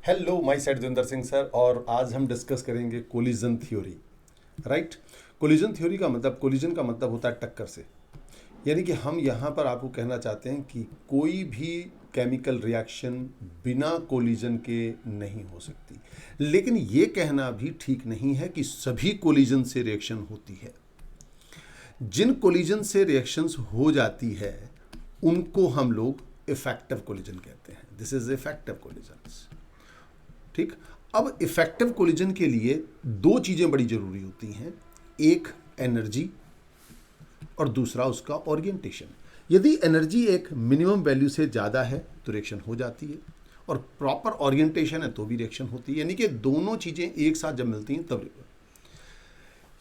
Hello, my said Devendra Singh sir. और आज हम डिस्कस करेंगे collision theory. Right. Collision theory का मतलब, कोलिजन का मतलब होता है टक्कर से। यानी कि हम यहाँ पर आपको कहना चाहते हैं कि कोई भी केमिकल रिएक्शन बिना कोलिजन के नहीं हो सकती। लेकिन ये कहना भी ठीक नहीं है कि सभी कोलिजन से रिएक्शन होती है। जिन कोलिजन से रिएक्शंस हो जाती है उनको हम लोग इफेक्टिव कोलिजन कहते हैं। This is effective collisions. ठीक। अब इफेक्टिव कोलिजन के लिए दो चीजें बड़ी जरूरी होती हैं, एक एनर्जी और दूसरा उसका ओरिएंटेशन। यदि एनर्जी एक मिनिमम वैल्यू से ज़्यादा है तो रिएक्शन हो जाती है, और प्रॉपर ओरिएंटेशन है तो भी रिएक्शन होती है। यानी कि दोनों चीज़ें एक साथ जब मिलती हैं तब,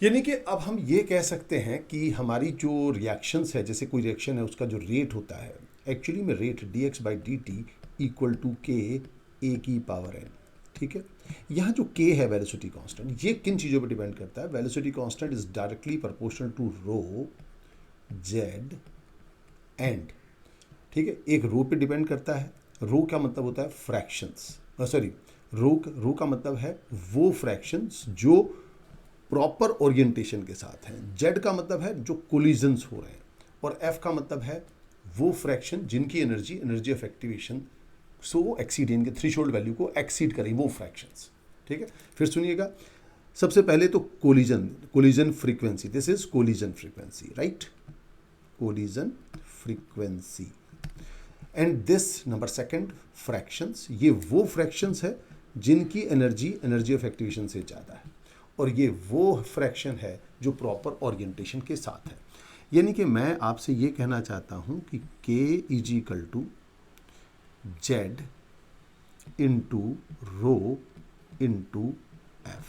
यानी कि अब हम ये कह सकते हैं कि हमारी जो रिएक्शंस है, जैसे कोई रिएक्शन है उसका जो रेट होता है, एक्चुअली में rate dx/dt equal to k a की पावर n। ठीक है। यहाँ जो k है वेलोसिटी कांस्टेंट, ये किन चीज़ों पर डिपेंड करता है? Velocity constant is directly proportional to rho Z and. ठीक है। एक रो पे डिपेंड करता है। रो का मतलब होता है फ्रैक्शंस, सॉरी, रो का मतलब है वो फ्रैक्शंस जो प्रॉपर ओरिएंटेशन के साथ हैं। जेड का मतलब है जो कोलिजन्स हो रहे हैं, और एफ का मतलब है वो फ्रैक्शन जिनकी एनर्जी ऑफ एक्टिवेशन वो एक्सीड, यानी कि थ्रेशोल्ड वैल्यू को एक्सीड करें, वो फ्रैक्शंस। ठीक है। फिर सुनिएगा, सबसे पहले तो collision frequency. This is collision frequency, right. Collision frequency. And this number second fractions. ये वो फ्रैक्शंस है जिनकी एनर्जी ऑफ एक्टिवेशन से ज़्यादा है, और ये वो फ्रैक्शन है जो प्रॉपर ओरिएंटेशन के साथ है। यानी कि मैं आपसे ये कहना चाहता हूँ कि K is equal to Z into rho into F.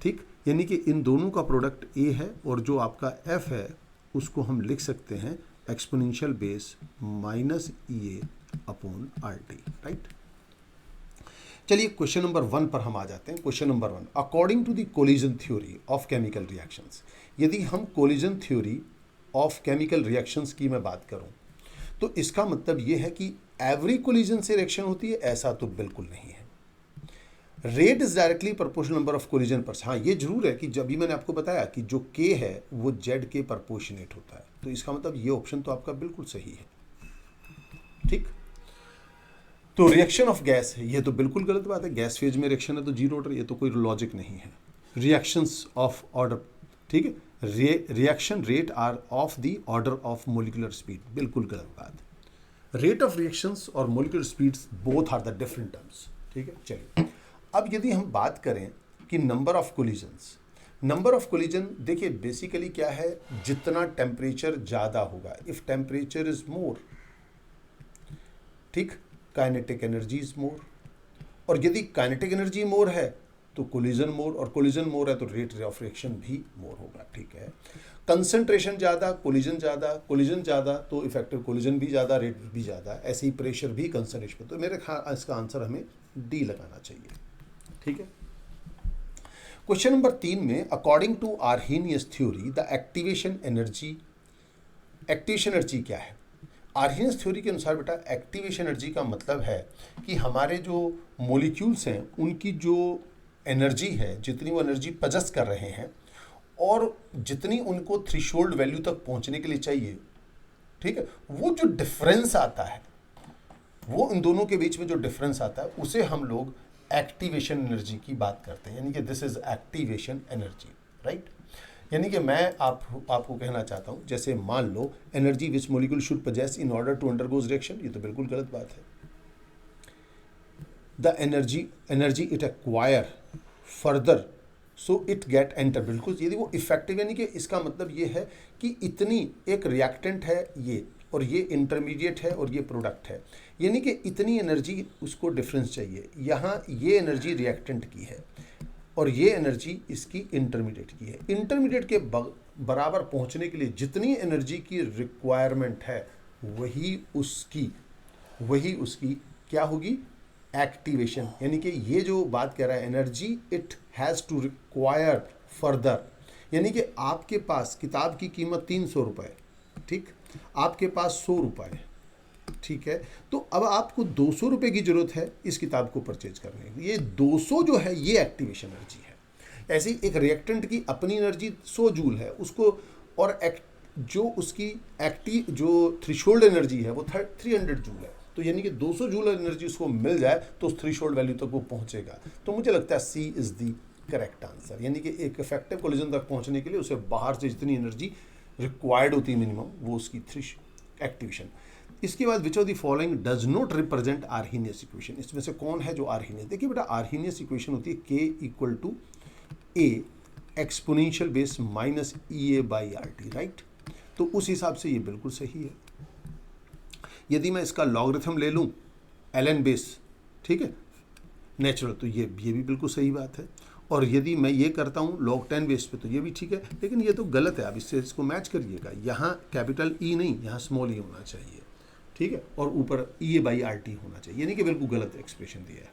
ठीक। यानी कि इन दोनों का प्रोडक्ट A है, और जो आपका F है उसको हम लिख सकते हैं exponential base -EA upon RT। Right. चलिए क्वेश्चन नंबर 1 पर हम आ जाते हैं। Question number 1, according to the collision theory of chemical reactions. यदि हम collision theory of chemical reactions की मैं बात करूं तो इसका मतलब यह है कि एवरी कोलिजन से रिएक्शन होती है, ऐसा तो बिल्कुल नहीं है। Rate is directly proportional number of collision पर। हाँ, ये जरूर है कि जब भी मैंने आपको बताया कि जो K है वो Z के प्रोपोर्शनेट होता है, तो इसका मतलब ये ऑप्शन तो आपका बिल्कुल सही है। ठीक। तो रिएक्शन ऑफ गैस है, ये तो बिल्कुल गलत बात है। गैस फेज में रिएक्शन है तो जीरो ऑर्डर, ये तो कोई लॉजिक नहीं है। रिएक्शंस ऑफ ऑर्डर, ठीक है, reaction rate are of the order of molecular speed, बिल्कुल गलत बात। रेट ऑफ रिएक्शंस और molecular speeds both are the different terms. ठीक है। चलिए, अब यदि हम बात करें कि नंबर ऑफ कोलिजन, देखिए बेसिकली क्या है, जितना टेम्परेचर ज़्यादा होगा, इफ टेम्परेचर इज मोर, ठीक, काइनेटिक एनर्जी इज मोर, और यदि काइनेटिक एनर्जी मोर है तो कोलिजन मोर, और कोलिजन मोर है तो रेट ऑफ रिएक्शन भी मोर होगा। ठीक है। कंसंट्रेशन ज़्यादा, कोलिजन ज़्यादा तो इफेक्टिव कोलिजन भी ज़्यादा, रेट भी ज़्यादा। ऐसे ही प्रेशर भी कंसंट्रेशन, तो मेरे ख्याल इसका आंसर हमें डी लगाना चाहिए। ठीक है। क्वेश्चन नंबर 3 में, according to Arrhenius theory the activation energy क्या है? आर्हेनियस थ्योरी के अनुसार बेटा एक्टिवेशन एनर्जी का मतलब है कि हमारे जो मॉलिक्यूल्स हैं उनकी जो एनर्जी है, जितनी वो एनर्जी पजेस कर रहे हैं और जितनी उनको थ्रेशोल्ड वैल्यू तक पहुंचने के लिए चाहिए, ठीक है, वो जो डिफरेंस आता है, वो इन दोनों के बीच में जो डिफरेंस आता है उसे हम लोग एक्टिवेशन एनर्जी की बात करते हैं। यानी कि this is activation energy, right. यानी कि मैं आपको कहना चाहता हूं, जैसे मान लो energy which molecule should possess in order to undergoes reaction, ये तो बिल्कुल गलत बात है। The energy it acquire further so it get enter, बिल्कुल। यदि वो इफेक्टिव, यानी कि इसका मतलब ये है कि इतनी एक रिएक्टेंट है ये, और ये इंटरमीडिएट है और ये प्रोडक्ट है, यानी कि इतनी एनर्जी उसको डिफरेंस चाहिए। यहाँ ये एनर्जी रिएक्टेंट की है और ये एनर्जी इसकी इंटरमीडिएट की है। इंटरमीडिएट के बराबर पहुँचने के लिए जितनी एनर्जी की रिक्वायरमेंट है वही उसकी क्या होगी? एक्टिवेशन। यानी कि ये जो बात कह रहा है, energy it has to require further, यानी कि आपके पास किताब की कीमत 300 रुपये, ठीक, आपके पास 100 रुपये, ठीक है। तो अब आपको 200 रुपये की ज़रूरत है इस किताब को परचेज करने के लिए। ये 200 जो है ये एक्टिवेशन एनर्जी है। ऐसे ही एक रिएक्टेंट की अपनी एनर्जी 100 जूल है उसको, और जो उसकी एक्टिव जो थ्रेशोल्ड एनर्जी है वो 300 जूल है। तो यानी कि 200 जूल एनर्जी उसको मिल जाए तो उस थ्रेशोल्ड वैल्यू तक वो पहुंचेगा। तो मुझे लगता है सी इज़ द करेक्ट आंसर, यानी कि एक इफेक्टिव कोलिजन तक पहुंचने के लिए उसे बाहर से जितनी एनर्जी रिक्वायर्ड होती है मिनिमम, वो उसकी एक्टिवेशन। इसके बाद which of the following does not represent Arrhenius equation, इसमें से कौन है जो आर्हीनियस? देखिए बेटा, आर्हीनियस इक्वेशन होती है k equal to A exponential base minus E A by R T, right. तो उस हिसाब से ये बिल्कुल सही है। यदि मैं इसका लॉगरिथम ले लूँ ln बेस, ठीक है, नेचुरल, तो ये भी बिल्कुल सही बात है। और यदि मैं ये करता हूँ log 10 बेस पे तो ये भी ठीक है, लेकिन ये तो गलत है। आप इससे इसको मैच करिएगा, यहाँ कैपिटल ई नहीं, यहाँ स्मॉल ई होना चाहिए, ठीक है, और ऊपर ई ए बाई आर टी होना चाहिए, यानी कि बिल्कुल गलत एक्सप्रेशन दिया है।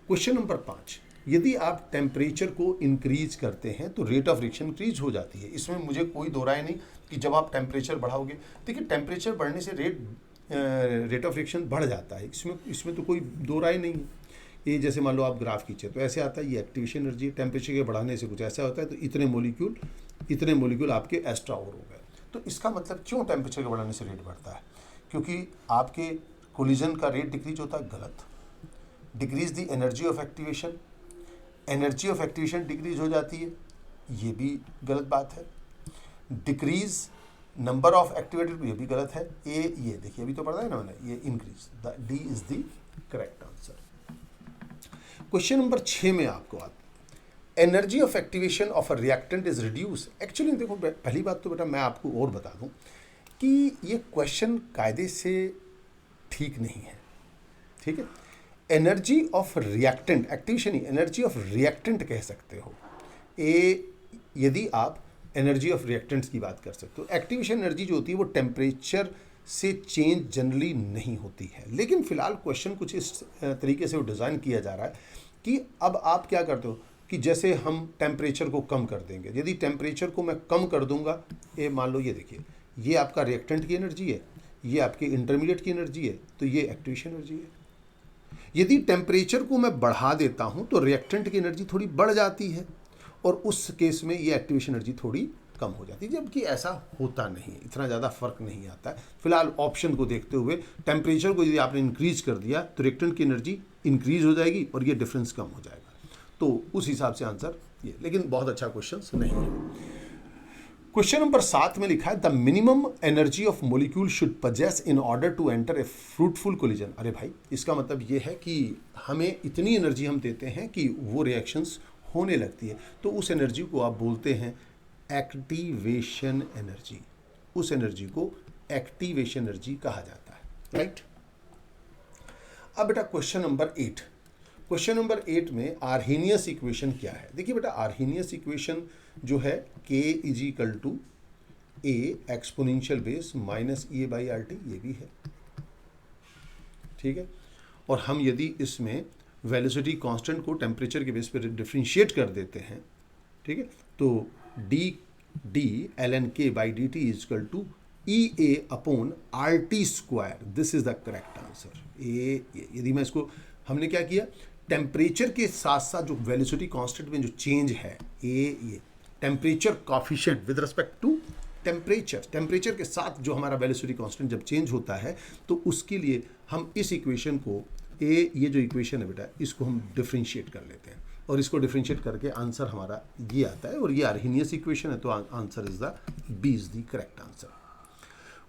क्वेश्चन नंबर 5, यदि आप टेम्परेचर को इंक्रीज करते हैं तो रेट ऑफ रिएक्शन इंक्रीज हो जाती है। इसमें मुझे कोई दो राय नहीं कि जब आप टेम्परेचर बढ़ाओगे, देखिए टेम्परेचर बढ़ने से रेट ऑफ रिएक्शन बढ़ जाता है, इसमें तो कोई दो राय नहीं है। ये जैसे मान लो आप ग्राफ खींचे तो ऐसे आता है, ये एक्टिवेशन एनर्जी, टेम्परेचर के बढ़ाने से कुछ ऐसा होता है, तो इतने मोलिक्यूल आपके एक्स्ट्रा और हो गए। तो इसका मतलब क्यों टेम्परेचर के बढ़ाने से रेट बढ़ता है? क्योंकि आपके कोलिजन का रेट डिक्रीज होता है, गलत। Decrease the energy of activation, energy of activation decrease हो जाती है, ये भी गलत बात है। डिक्रीज नंबर ऑफ एक्टिवेटेड, ये भी गलत है। ये देखिए अभी तो पढ़ा है ना मैंने, ये increase, the D is the correct answer. Question number 6 में आपको आता, energy of activation of a reactant is reduce. Actually देखो, पहली बात तो बेटा मैं आपको और बता दूं कि ये क्वेश्चन कायदे से ठीक नहीं है, ठीक है। Energy of reactant, activation he energy of reactant कह सकते हो, यदि आप एनर्जी ऑफ रिएक्टेंट्स की बात कर सकते हो। एक्टिवेशन एनर्जी जो होती है वो टेम्परेचर से चेंज जनरली नहीं होती है, लेकिन फिलहाल क्वेश्चन कुछ इस तरीके से वो डिज़ाइन किया जा रहा है कि अब आप क्या करते हो कि जैसे हम टेम्परेचर को कम कर देंगे, यदि टेम्परेचर को मैं कम कर दूंगा, ये मान लो, ये देखिए, ये आपका रिएक्टेंट की एनर्जी है, ये आपके इंटरमीडिएट की एनर्जी है, तो ये एक्टिवेशन एनर्जी है। यदि टेम्परेचर को मैं बढ़ा देता हूं तो रिएक्टेंट की एनर्जी थोड़ी बढ़ जाती है, और उस केस में ये एक्टिवेशन एनर्जी थोड़ी कम हो जाती है, जबकि ऐसा होता नहीं, इतना ज़्यादा फर्क नहीं आता है। फिलहाल ऑप्शन को देखते हुए टेम्परेचर को यदि आपने इंक्रीज कर दिया तो रिएक्टेंट की एनर्जी इंक्रीज हो जाएगी और ये डिफरेंस कम हो जाएगा, तो उस हिसाब से आंसर ये, लेकिन बहुत अच्छा क्वेश्चन नहीं है। क्वेश्चन नंबर 7 में लिखा है the minimum energy of molecule should possess in order to enter a fruitful collision. अरे भाई, इसका मतलब ये है कि हमें इतनी एनर्जी हम देते हैं कि वो रिएक्शंस होने लगती है, तो उस एनर्जी को आप बोलते हैं एक्टिवेशन एनर्जी। उस एनर्जी को एक्टिवेशन एनर्जी कहा जाता है, राइट। अब बेटा क्वेश्चन नंबर 8, क्वेश्चन नंबर 8 में आर्हीनियस इक्वेशन क्या है? देखिए बेटा, आर्हीनियस इक्वेशन जो है k is equal to A exponential base minus E A by R T, ये भी है, ठीक है। और हम यदि इसमें वेलोसिटी कांस्टेंट को टेम्परेचर के बेस पर डिफरेंशिएट कर देते हैं, ठीक है, तो d ln k by d T is equal to E A upon R T square, this is the correct answer. यदि मैं इसको, हमने क्या किया, टेम्परेचर के साथ साथ जो वेलोसिटी कांस्टेंट में जो चेंज है, ये temperature coefficient with respect to temperature के साथ जो हमारा वेलोसिटी कांस्टेंट जब चेंज होता है, तो उसके लिए हम इस इक्वेशन को, ये जो इक्वेशन है बेटा, इसको हम डिफरेंशिएट कर लेते हैं, और इसको डिफरेंशिएट करके आंसर हमारा ये आता है, और ये आर्हीनियस इक्वेशन है, तो answer is the B is the correct answer.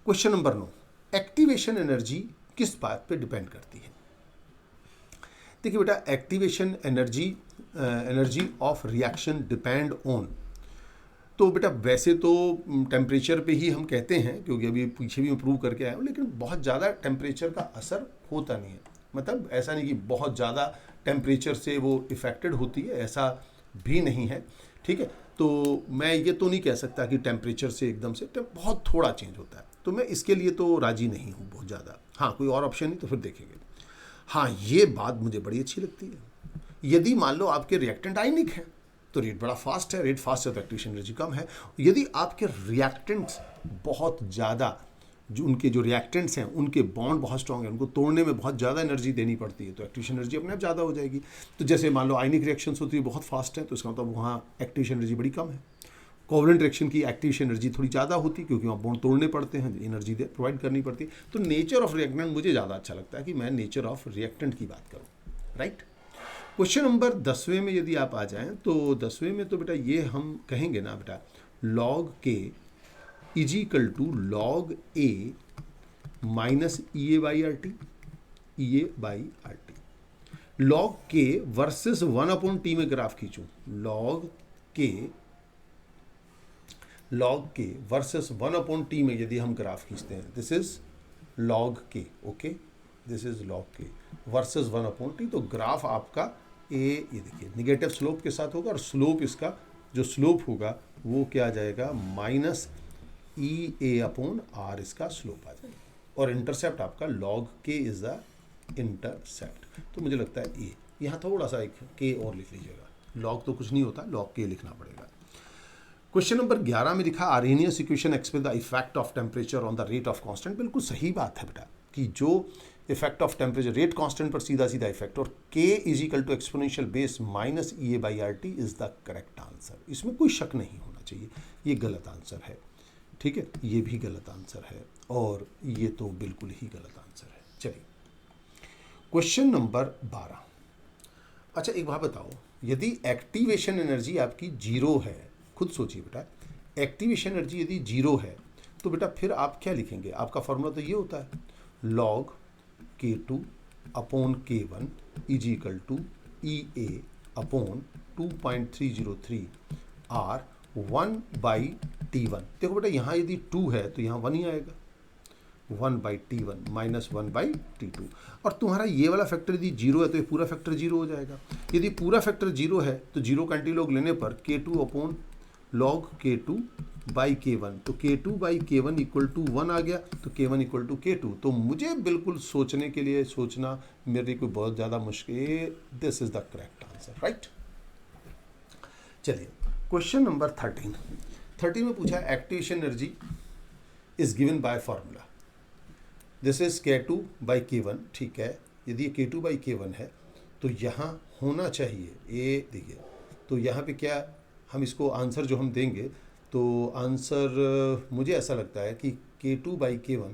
Question number 9, activation energy किस बात पे डिपेंड करती है? देखिए बेटा, activation energy of reaction depend on, तो बेटा वैसे तो टेम्परेचर पे ही हम कहते हैं, क्योंकि अभी पीछे भी मैं प्रूव करके आया हूँ, लेकिन बहुत ज़्यादा टेम्परेचर का असर होता नहीं है। मतलब ऐसा नहीं कि बहुत ज़्यादा टेम्परेचर से वो इफ़ेक्टेड होती है, ऐसा भी नहीं है, ठीक है। तो मैं ये तो नहीं कह सकता कि टेम्परेचर से एकदम से बहुत थोड़ा चेंज होता है, तो मैं इसके लिए तो राजी नहीं हूँ बहुत ज़्यादा। हाँ, कोई और ऑप्शन नहीं तो फिर देखेंगे। हाँ, ये बात मुझे बड़ी अच्छी लगती है, यदि मान लो आपके रिएक्टेंट आयनिक हैं तो रेट बड़ा फास्ट है, रेट फास्ट है तो एक्टिवेशन एनर्जी कम है। यदि आपके रिएक्टेंट्स बहुत ज़्यादा जो उनके जो रिएक्टेंट्स हैं उनके बॉन्ड बहुत स्ट्रांग है, उनको तोड़ने में बहुत ज़्यादा एनर्जी देनी पड़ती है, तो एक्टिवेशन एनर्जी अपने आप ज़्यादा हो जाएगी। तो जैसे मान लो आयनिक रिएक्शंस होती है बहुत फास्ट है, तो इसका मतलब वहाँ एक्टिवेशन एनर्जी बड़ी कम है। कोवलेंट रिएक्शन की एक्टिवेशन एनर्जी थोड़ी ज़्यादा होती है, क्योंकि वहाँ बॉन्ड तोड़ने पड़ते हैं, एनर्जी प्रोवाइड करनी पड़ती है। तो नेचर ऑफ रिएक्टेंट मुझे ज़्यादा अच्छा लगता है कि मैं नेचर ऑफ रिएक्टेंट की बात करूँ, राइट। क्वेश्चन नंबर 10वें में यदि आप आ जाएं तो 10वें में तो बेटा ये हम कहेंगे ना बेटा, log k is equal to log a minus EA by R T, EA by R T. log k versus 1/t में ग्राफ खींचूं, log k वर्सेस 1/t में यदि हम ग्राफ खींचते हैं, this is log k, okay, this is log k versus 1/t, तो ग्राफ आपका ये देखिए निगेटिव स्लोप के साथ होगा, और स्लोप इसका जो स्लोप होगा वो क्या आ जाएगा, माइनस EA/r इसका स्लोप आ जाएगा, और इंटरसेप्ट आपका log k is the intercept. तो मुझे लगता है ए, यहाँ थोड़ा सा एक k और लिख लीजिएगा, log तो कुछ नहीं होता, log k लिखना पड़ेगा। क्वेश्चन नंबर 11 में लिखा Arrhenius equation express the effect of temperature on the rate of constant. बिल्कुल सही बात है बेटा कि जो effect of temperature rate constant पर सीधा सीधा इफेक्ट, और k is equal to exponential base minus EA by R T is the correct answer. इसमें कोई शक नहीं होना चाहिए, ये गलत आंसर है, ठीक है, ये भी गलत आंसर है, और ये तो बिल्कुल ही गलत आंसर है। चलिए क्वेश्चन नंबर 12। अच्छा एक बात बताओ, यदि एक्टिवेशन एनर्जी आपकी जीरो है, खुद सोचिए बेटा, एक्टिवेशन एनर्जी यदि जीरो है तो बेटा फिर आप क्या लिखेंगे, आपका फॉर्मूला तो ये होता है log K2 upon K1 is equal to EA upon 2.303 R 1/T1। देखो बेटा यहाँ यदि 2 है तो यहाँ 1 ही आएगा, 1/T1 माइनस 1/T2, और तुम्हारा ये वाला फैक्टर यदि जीरो है तो ये पूरा फैक्टर जीरो हो जाएगा। यदि पूरा फैक्टर जीरो है तो जीरो का एंटीलॉग लेने पर K2 upon log K2 by K1, तो K2 by K1 equal to 1 आ गया, तो K1 इक्वल टू K2। तो मुझे बिल्कुल सोचने के लिए सोचना मेरे को बहुत ज़्यादा मुश्किल, this is the correct answer, right. चलिए क्वेश्चन नंबर 13 में पूछा activation energy is given by formula, this is K2 by K1, ठीक है। यदि ये K2 बाई K1 है तो यहाँ होना चाहिए ये, देखिए तो यहाँ पे क्या हम इसको आंसर जो हम देंगे, तो आंसर मुझे ऐसा लगता है कि K2 बाई K1,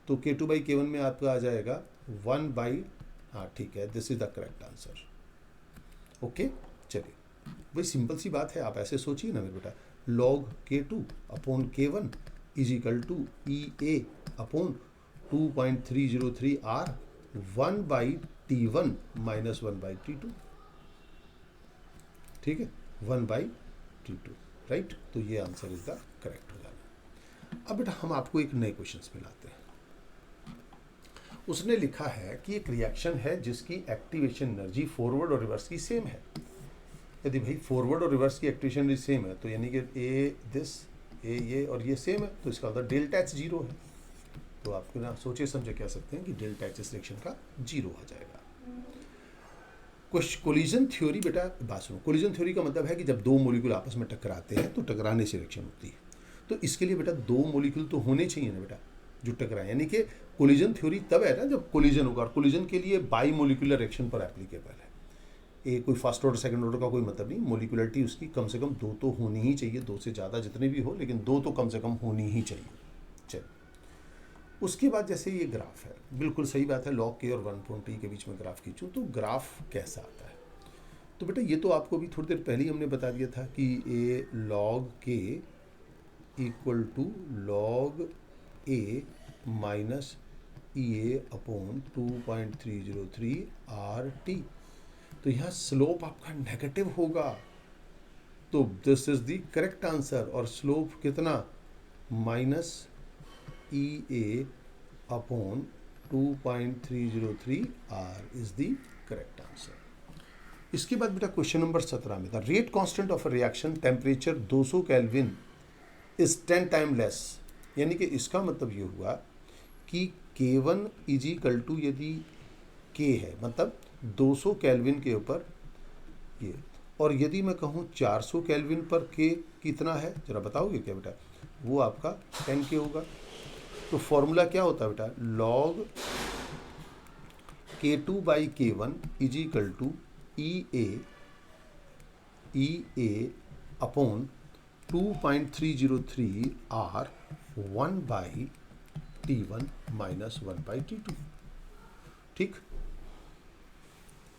तो K2 बाई K1 में आपका आ जाएगा 1 बाई, हाँ ठीक है, this is the correct answer, okay. चलिए वही सिंपल सी बात है, आप ऐसे सोचिए ना मेरे बेटा, log K2 upon K1 is equal to EA upon 2.303 R 1/T1 minus 1/T2, ठीक है, 1/T2, राइट। तो ये आंसर इज द करेक्ट हो जाएगा। अब बेटा हम आपको एक नए क्वेश्चन में लाते हैं। उसने लिखा है कि एक रिएक्शन है जिसकी एक्टिवेशन एनर्जी फॉरवर्ड और रिवर्स की सेम है। यदि भाई फॉरवर्ड और रिवर्स की एक्टिवेशन एनर्जी सेम है तो यानी कि ये और ये सेम है, तो इसका मतलब डेल्टा एच जीरो है। तो आपको ना सोचे समझे कह सकते हैं कि डेल्टा एच इस रिएक्शन का जीरो हो जाएगा। कोलिजन थ्योरी बेटा बात सुनो, कोलिजन थ्योरी का मतलब है कि जब दो मॉलिक्यूल आपस में टकराते हैं तो टकराने से रिएक्शन होती है। तो इसके लिए बेटा दो मॉलिक्यूल तो होने चाहिए ना बेटा जो टकराए, यानी कि कोलिजन थ्योरी तब है ना जब कोलिजन होगा, और कोलिजन के लिए बाई मोलिकुलर रिएक्शन पर एप्लीकेबल है। ये कोई फर्स्ट ऑर्डर सेकंड ऑर्डर का कोई मतलब नहीं, मोलिकुलरिटी उसकी कम से कम दो तो होनी ही चाहिए, दो से ज़्यादा जितने भी हो, लेकिन दो तो कम से कम होनी ही चाहिए। चल उसके बाद जैसे ये ग्राफ है, बिल्कुल सही बात है, log K और 1/T के बीच में ग्राफ खींचूँ तो ग्राफ कैसा आता है। तो बेटा ये तो आपको भी थोड़ी देर पहले ही हमने बता दिया था कि a log K equal to log A minus EA upon 2.303 RT। तो यहाँ स्लोप आपका नेगेटिव होगा, तो this is the correct answer. और स्लोप कितना, minus EA upon 2.303 R is the correct answer. इसके बाद बेटा क्वेश्चन नंबर 17 में the rate constant of a reaction temperature 200 kelvin is 10 time less. यानी कि इसका मतलब ये हुआ कि K1 इज इक्वल टू, यदि K है मतलब 200 केल्विन के ऊपर ये, और यदि मैं कहूँ 400 केल्विन पर K कितना है, जरा बताओगे क्या बेटा, वो आपका 10K होगा। तो फॉर्मूला क्या होता है बेटा, log K2 by K1 is equal to E A upon 2.303 R 1 by T1 minus 1 by T2। ठीक,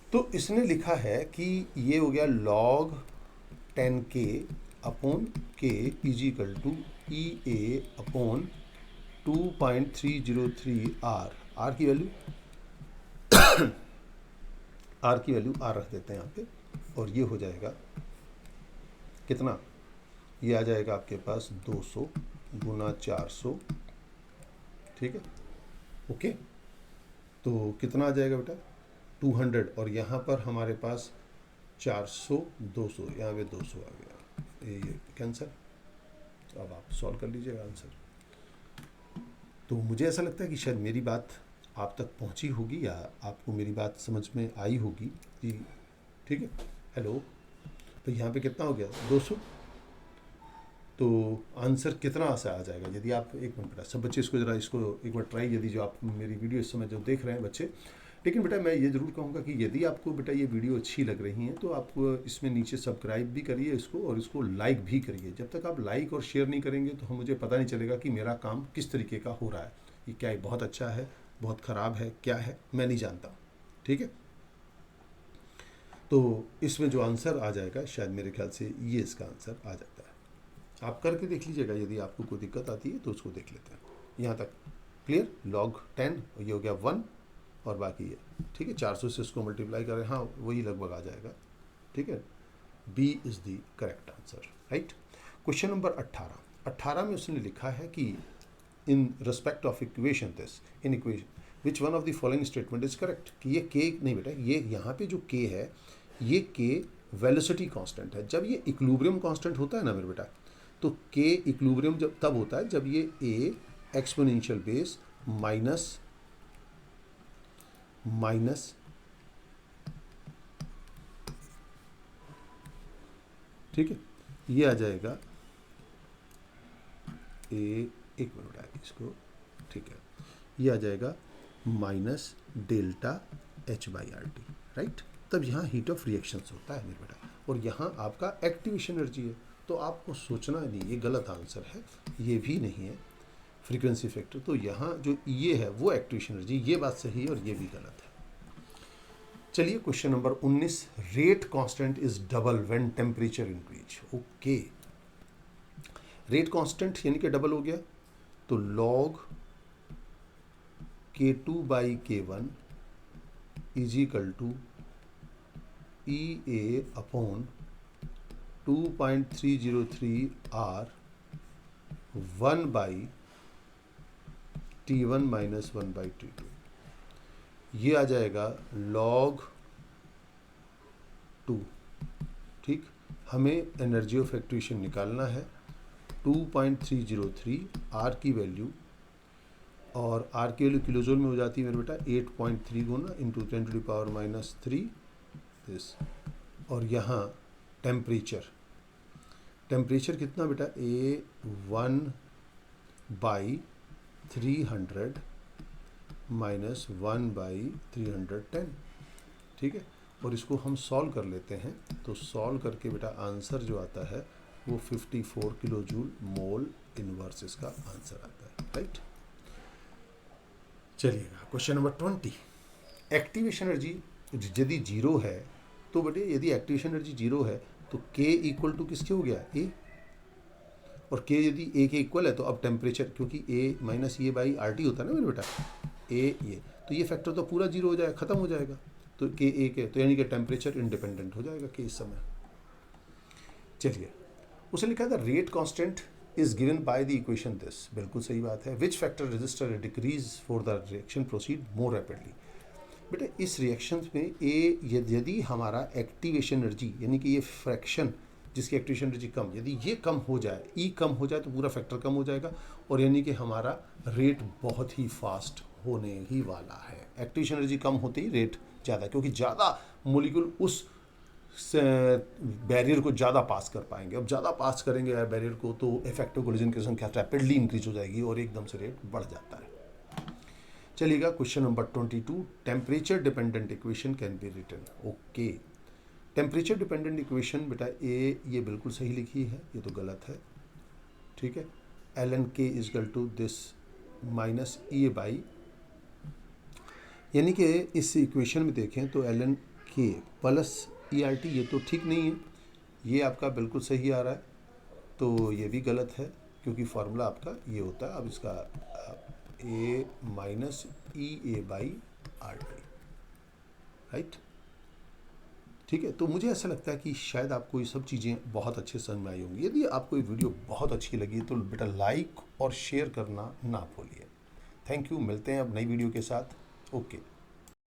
तो इसने लिखा है कि ये हो गया log 10K upon K is equal to E A upon 2.303 R की वैल्यू R रख देते हैं यहाँ पे, और ये हो जाएगा कितना, ये आ जाएगा आपके पास 200 गुना 400। ठीक है, ओके, तो कितना आ जाएगा बेटा 200, और यहाँ पर हमारे पास 400 200, यहाँ पे 200 आ गया, ये कैंसर। तो अब आप सॉल्व कर लीजिएगा आंसर। तो मुझे ऐसा लगता है कि शायद मेरी बात आप तक पहुंची होगी, या आपको मेरी बात समझ में आई होगी कि ठीक है। हेलो, तो यहाँ पे कितना हो गया 200, तो आंसर कितना सा आ जाएगा यदि आप, एक मिनट बेटा सब बच्चे इसको ज़रा इसको एक बार ट्राई, यदि जो आप मेरी वीडियो इस समय जो देख रहे हैं बच्चे। लेकिन बेटा मैं ये ज़रूर कहूँगा कि यदि आपको बेटा ये वीडियो अच्छी लग रही हैं तो आप इसमें नीचे सब्सक्राइब भी करिए इसको, और इसको लाइक भी करिए। जब तक आप लाइक और शेयर नहीं करेंगे तो मुझे पता नहीं चलेगा कि मेरा काम किस तरीके का हो रहा है, ये क्या बहुत अच्छा है, बहुत ख़राब है, क्या है, मैं नहीं जानता। ठीक है, तो इसमें जो आंसर आ जाएगा शायद मेरे ख्याल से ये इसका आंसर आ जाता है। आप करके देख लीजिएगा, यदि आपको कोई दिक्कत आती है तो उसको देख लेते हैं। यहाँ तक क्लियर, log 10 ये हो गया 1 और बाकी है। ठीक है, 400 से इसको मल्टीप्लाई करें, हाँ वही लगभग आ जाएगा। ठीक है, B is the correct answer, right. Question number 18 में उसने लिखा है कि in respect of equation this in equation which one of the following statement is correct. कि ये के नहीं बेटा, ये यहाँ पे जो के है ये के वेलोसिटी कांस्टेंट है। जब ये इक्विलिब्रियम कांस्टेंट होता है ना मेरे बेटा, तो के इक्विलिब्रियम जब तब होता है जब ये ए एक्सपोनेंशियल बेस माइनस ठीक है, ये आ जाएगा एक मिनट आएगा इसको, ठीक है, ये आ जाएगा minus delta H by R T, right. तब यहाँ हीट ऑफ रिएक्शंस होता है मेरे बेटा, और यहाँ आपका एक्टिवेशन एनर्जी है। तो आपको सोचना नहीं, ये गलत आंसर है, ये भी नहीं है फ्रीक्वेंसी फैक्टर। तो यहाँ जो ये है वो एक्टिवेशन एनर्जी, ये बात सही है और ये भी गलत है। चलिए question number 19, rate constant is double when temperature increase. Okay, rate constant यानी कि डबल हो गया, तो log K2 by K1 is equal to EA upon 2.303 R 1 by T1 minus 1 by T2। ये आ जाएगा log 2। ठीक, हमें एनर्जी ऑफ एक्टिवेशन निकालना है 2.303 R की वैल्यू, और R की वैल्यू किलो जूल में हो जाती है मेरे बेटा 8.3 गुना into 10 to the power minus 3 this, और यहाँ टेम्परेचर कितना बेटा A1 बाई 300 माइनस 1 बाई 310। ठीक है, और इसको हम सॉल्व कर लेते हैं, तो सॉल्व करके बेटा आंसर जो आता है वो 54 किलो जूल मोल इनवर्स इसका आंसर आता है, राइट। चलिएगा क्वेश्चन नंबर 20, एक्टिवेशन एनर्जी यदि जीरो है तो बेटे, यदि एक्टिवेशन एनर्जी जीरो है तो के इक्वल टू किसके हो गया ए, और के यदि ए के इक्वल है तो अब टेम्परेचर, क्योंकि ए माइनस ये बाई आर टी होता है ना मेरे बेटा, ए ये, तो ये फैक्टर तो पूरा जीरो हो जाएगा, ख़त्म हो जाएगा, तो के ए के, तो यानी कि टेम्परेचर इंडिपेंडेंट हो जाएगा के इस समय। चलिए, उसने लिखा था rate constant is given by the equation this, बिल्कुल सही बात है। Which factor register decrease for the reaction proceed more rapidly. बेटा इस रिएक्शन में ए यदि हमारा एक्टिवेशन एनर्जी यानी कि ये फ्रैक्शन जिसकी एक्टिवेशन एनर्जी कम, यदि ये कम हो जाए, ई कम हो जाए, तो पूरा फैक्टर कम हो जाएगा, और यानी कि हमारा रेट बहुत ही फास्ट होने ही वाला है। एक्टिवेशन एनर्जी कम होते ही रेट ज़्यादा, क्योंकि ज़्यादा मोलिक्यूल उस बैरियर को ज़्यादा पास कर पाएंगे। अब ज़्यादा पास करेंगे यार बैरियर को तो इफेक्टिव कोलिजन की संख्या रैपिडली इंक्रीज हो जाएगी और एकदम से रेट बढ़ जाता है। चलिएगा question number 22, temperature dependent equation can be written. Okay, temperature dependent equation बेटा ये बिल्कुल सही लिखी है, ये तो गलत है। ठीक है, ln k is equal to this minus E by, यानी कि इस इक्वेशन में देखें तो ln k plus E R T, ये तो ठीक नहीं है, ये आपका बिल्कुल सही आ रहा है, तो ये भी गलत है क्योंकि फार्मूला आपका ये होता है। अब इसका a minus E A by R T, right. ठीक है, तो मुझे ऐसा लगता है कि शायद आपको ये सब चीज़ें बहुत अच्छे समझ में आई होंगी। यदि आपको ये वीडियो बहुत अच्छी लगी तो बेटा लाइक और शेयर करना ना भूलिए। थैंक यू, मिलते हैं अब नई वीडियो के साथ। ओके।